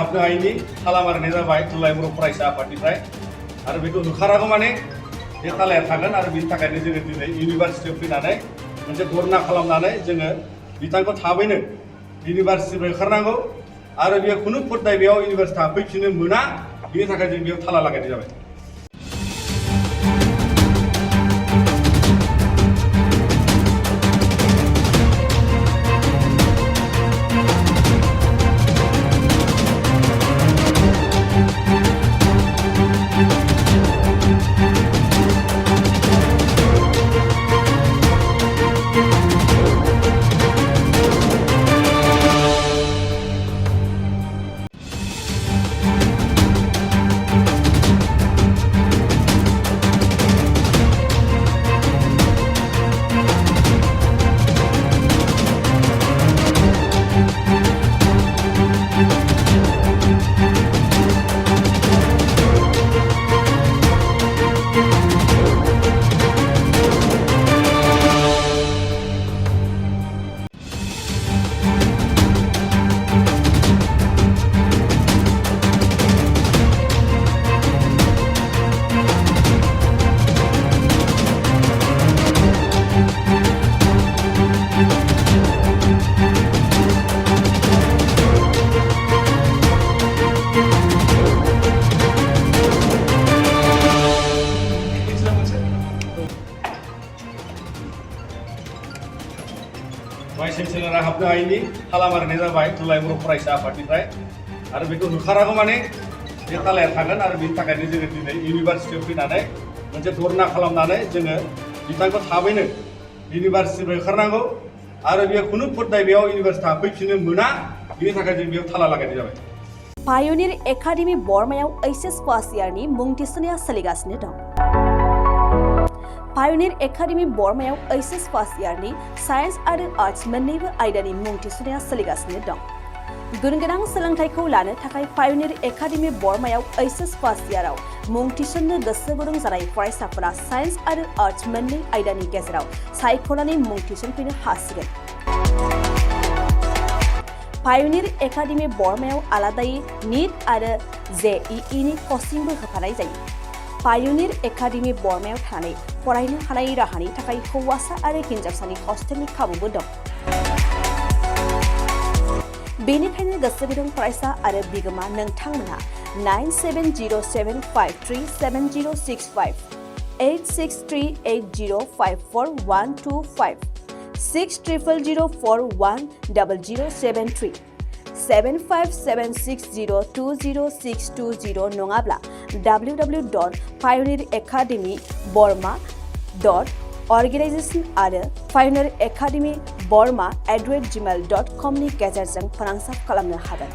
हाबनो हायैनि ताला मारिनाय जाबाय थुनलाइ बर' फरायसा आफादनिफ्राय आरो बेखौ होखारागौ माने बे तालाया थागोन आरो बेनि थाखायनो जोङो दिनै इउनिभार्सिटियाव फैनानै मोनसे धरना खालामनानै जोङो बिथांखौ थाबैनो इउनिभार्सिटिनिफ्राय होखारनांगौ आरो बेयो खुनु फुरदाय बेयाव इउनिभार्सिटि हाबफैफिननो मोना बेनि थाखाय जों बेयाव ताला लागायनाय जाबाय। Chancellor हाबनो हायैनि ताला मारिनाय जाबाय थुनलाइ बर' फरायसा आफादनिफ्राय आरो बेखौ होखारागौ माने बे तालाया थागोन आरो बेनि थाखायनो जोङो दिनै इउनिभार्सिटियाव फैनानै मोनसे धरना खालामनानै जोङो बिथांखौ थाबैनो इउनिभार्सिटिनिफ्राय होखारनांगौ आरो बेयो खुनु फुरदाय बेयाव इउनिभार्सिटि हाबफैफिननो मोना बेनि थाखाय जों बेयाव ताला लागायनाय जाबाय। पायनिर एकाडेमि बरमायाव एचएस फार्स्ट इयारनि मुं थिसननाया सोलिगासिनो दं। पायनिर एकाडेमि बरमायाव एचएस फार्स्ट इयारनि साइन्स आरो आर्ट्स मोन्नैबो आयदानि मुं थिसननाया सोलिगासिनो दं। गुन गोनां सोलोंथाइखौ लानो थाखाय पायनिर एकाडेमि बरमायाव एचएस फार्स्ट इयाराव मुं थिसननो गोसो गुदुं जानाय फरायसाफोरा साइन्स आरो आर्ट्स मोन्नै आयदानि गेजेराव सायख'नानै मुं थिसनफैनो हासिगोन। पायनिर एकाडेमि बरमायाव आलादायै नीट आरो JEE नि कचिंबो होफानाय जायो। पायनिर एकाडेमि बरमायाव थानानै फरायनो हानाय राहानि थाखाय हौवासा आरो हिन्जावसानि हस्टेलनि खाबुबो दं। बेनिखायनो गोसो गुदुं फरायसा आरो बिगोमा नोंथांमोनहा 9707537065 8638054125 6000410073 7576020620 नङाब्ला www.pioneeracademyborma.organization आरो pioneeracademyborma@gmail.com नि गेजेरजों फोनांजाब खालामनो हागोन।